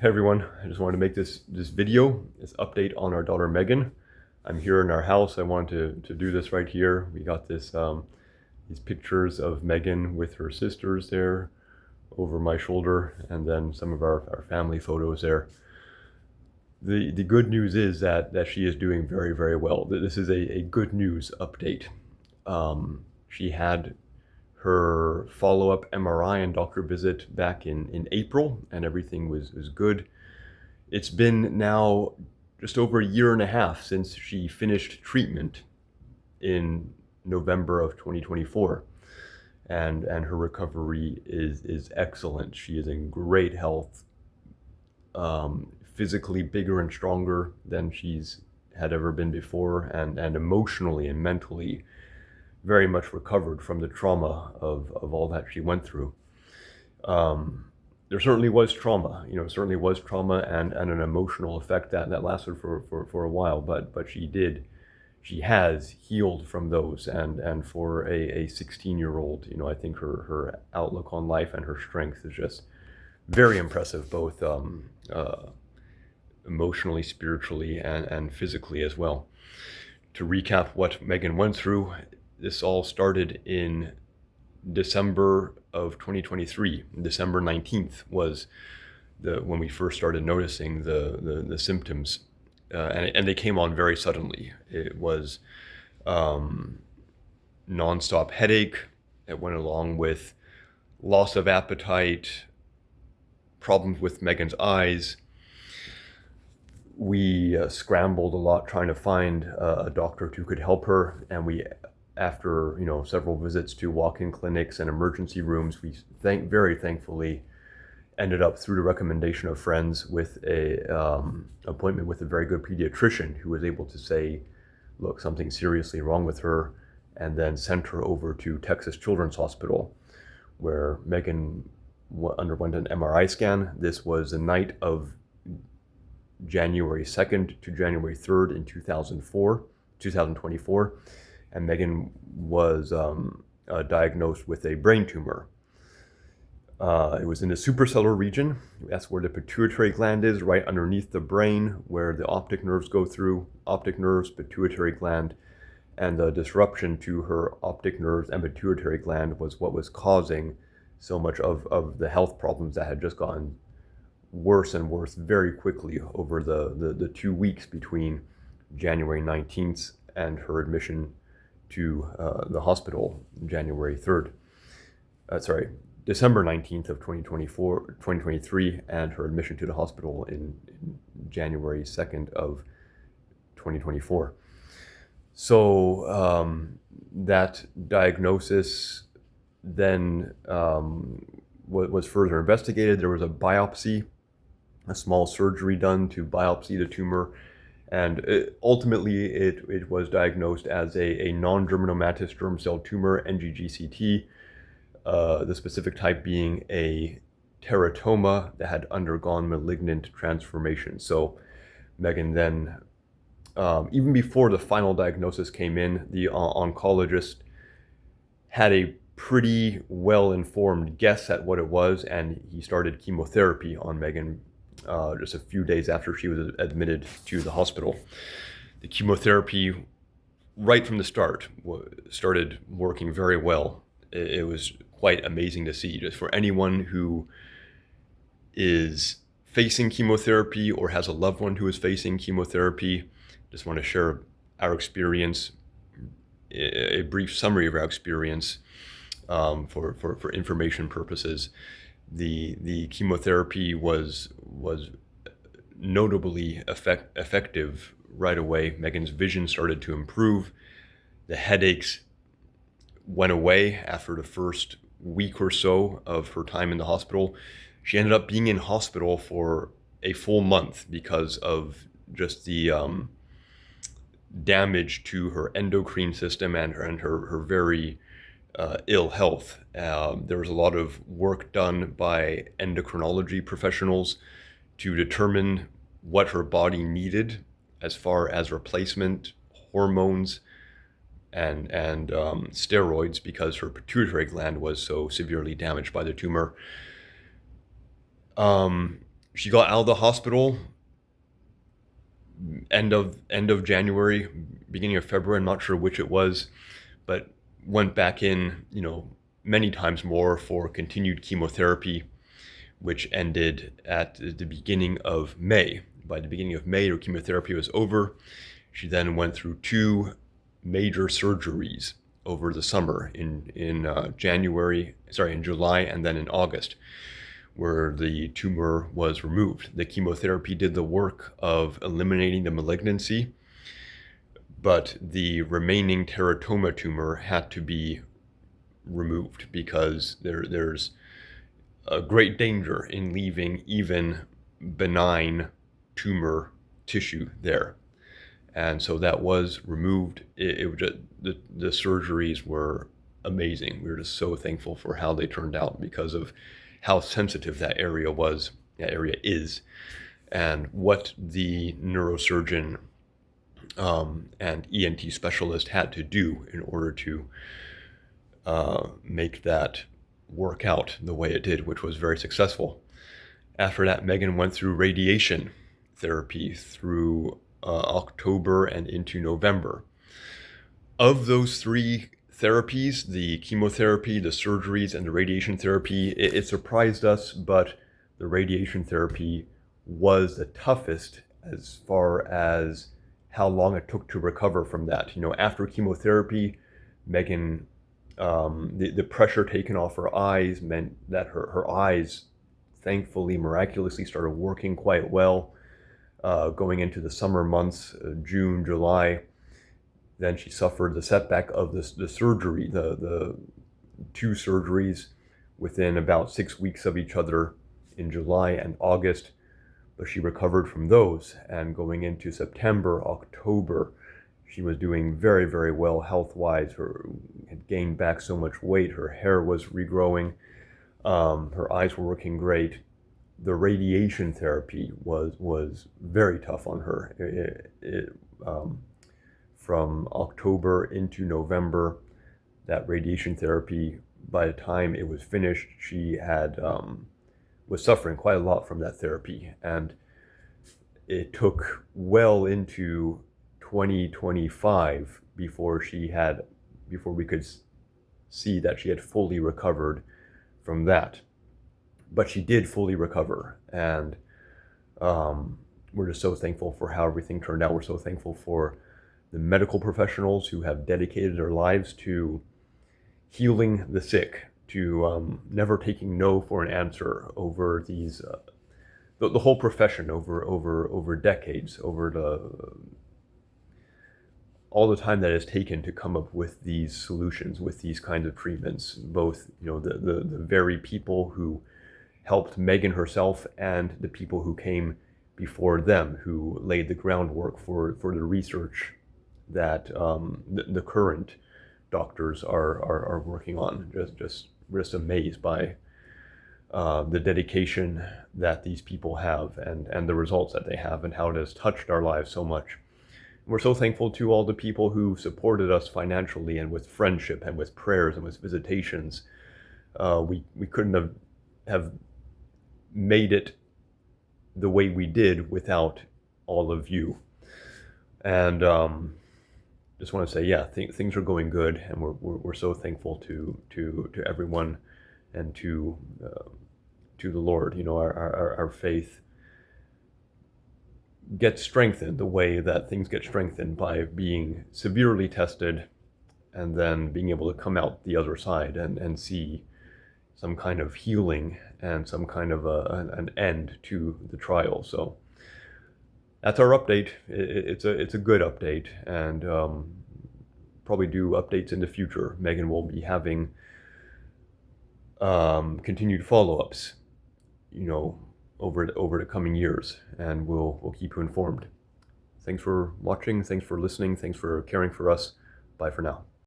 Hey everyone, I just wanted to make this video, this update on our daughter Megan. I'm here in our house. I wanted to do this right here. We got these pictures of Megan with her sisters there over my shoulder, and then some of our family photos there. The good news is that she is doing very, very well. This is a good news update. She had her follow-up MRI and doctor visit back in April, and everything was good. It's been now just over a year and a half since she finished treatment in November of 2024, and her recovery is excellent. She is in great health, physically bigger and stronger than she's had ever been before, and emotionally and mentally very much recovered from the trauma of all that she went through. There certainly was trauma, and an emotional effect that lasted for a while, but she has healed from those, and for a 16-year-old, I think her outlook on life and her strength is just very impressive, both emotionally, spiritually, and physically as well. To recap what Megan went through, this all started in December of 2023. December 19th was when we first started noticing the symptoms, and they came on very suddenly. It was nonstop headache. It went along with loss of appetite, problems with Megan's eyes. We scrambled a lot trying to find a doctor who could help her, and after several visits to walk-in clinics and emergency rooms, we very thankfully ended up, through the recommendation of friends, with a appointment with a very good pediatrician who was able to say, look, something's seriously wrong with her, and then sent her over to Texas Children's Hospital, where Megan underwent an MRI scan. This was the night of January 2nd to January 3rd in 2024. And Megan was diagnosed with a brain tumor. It was in the suprasellar region. That's where the pituitary gland is, right underneath the brain, where the optic nerves go through. Optic nerves, pituitary gland, and the disruption to her optic nerves and pituitary gland was what was causing so much of the health problems that had just gotten worse and worse very quickly over the 2 weeks between January 19th and her admission to the hospital December 19th of 2023, and her admission to the hospital in January 2nd of 2024. So that diagnosis then was further investigated. There was a biopsy, a small surgery done to biopsy the tumor, and ultimately it was diagnosed as a non-germinomatous germ cell tumor, NGGCT, the specific type being a teratoma that had undergone malignant transformation. So Megan then, even before the final diagnosis came in, the oncologist had a pretty well-informed guess at what it was, and he started chemotherapy on Megan just a few days after she was admitted to the hospital. The chemotherapy, right from the start, started working very well. It was quite amazing to see. Just for anyone who is facing chemotherapy or has a loved one who is facing chemotherapy, just want to share our experience, a brief summary of our experience for information purposes. The chemotherapy was notably effective right away. Megan's vision started to improve. The headaches went away after the first week or so of her time in the hospital. She ended up being in hospital for a full month because of just the damage to her endocrine system and her very ill health. There was a lot of work done by endocrinology professionals to determine what her body needed as far as replacement hormones and steroids, because her pituitary gland was so severely damaged by the tumor. She got out of the hospital end of January, beginning of February. I'm not sure which it was, but went back in, many times more for continued chemotherapy, which ended at the beginning of May. By the beginning of May, her chemotherapy was over. She then went through two major surgeries over the summer in July, and then in August, where the tumor was removed. The chemotherapy did the work of eliminating the malignancy, but the remaining teratoma tumor had to be removed because there's a great danger in leaving even benign tumor tissue there. And so that was removed. It was just, the surgeries were amazing. We were just so thankful for how they turned out because of how sensitive that area is, and what the neurosurgeon and ENT specialist had to do in order to make that work out the way it did, which was very successful. After that, Megan went through radiation therapy through October and into November. Of those three therapies, the chemotherapy, the surgeries, and the radiation therapy, it surprised us, but the radiation therapy was the toughest as far as how long it took to recover from that. After chemotherapy, Megan, the pressure taken off her eyes meant that her eyes, thankfully, miraculously started working quite well going into the summer months, June, July. Then she suffered the setback of the surgery, the two surgeries within about 6 weeks of each other in July and August. But she recovered from those, and going into September, October, she was doing very, very well health-wise. Her had gained back so much weight. Her hair was regrowing. Her eyes were working great. The radiation therapy was very tough on her. From October into November, that radiation therapy, by the time it was finished, she had was suffering quite a lot from that therapy, and it took well into 2025 before we could see that she had fully recovered from that. But she did fully recover, and we're just so thankful for how everything turned out. We're so thankful for the medical professionals who have dedicated their lives to healing the sick, to never taking no for an answer over these, the whole profession over decades, over all the time that it's taken to come up with these solutions, with these kinds of treatments, both the very people who helped Megan herself and the people who came before them, who laid the groundwork for the research that the current doctors are working on. We're just amazed by the dedication that these people have, and the results that they have, and how it has touched our lives so much. We're so thankful to all the people who supported us financially and with friendship and with prayers and with visitations. We couldn't have made it the way we did without all of you. And just want to say, yeah, things are going good, and we're so thankful to everyone, and to the Lord. Our faith gets strengthened the way that things get strengthened, by being severely tested and then being able to come out the other side and see some kind of healing and some kind of an end to the trial. So that's our update. It's a good update, and probably do updates in the future. Megan will be having continued follow-ups, over the coming years, and we'll keep you informed. Thanks for watching. Thanks for listening. Thanks for caring for us. Bye for now.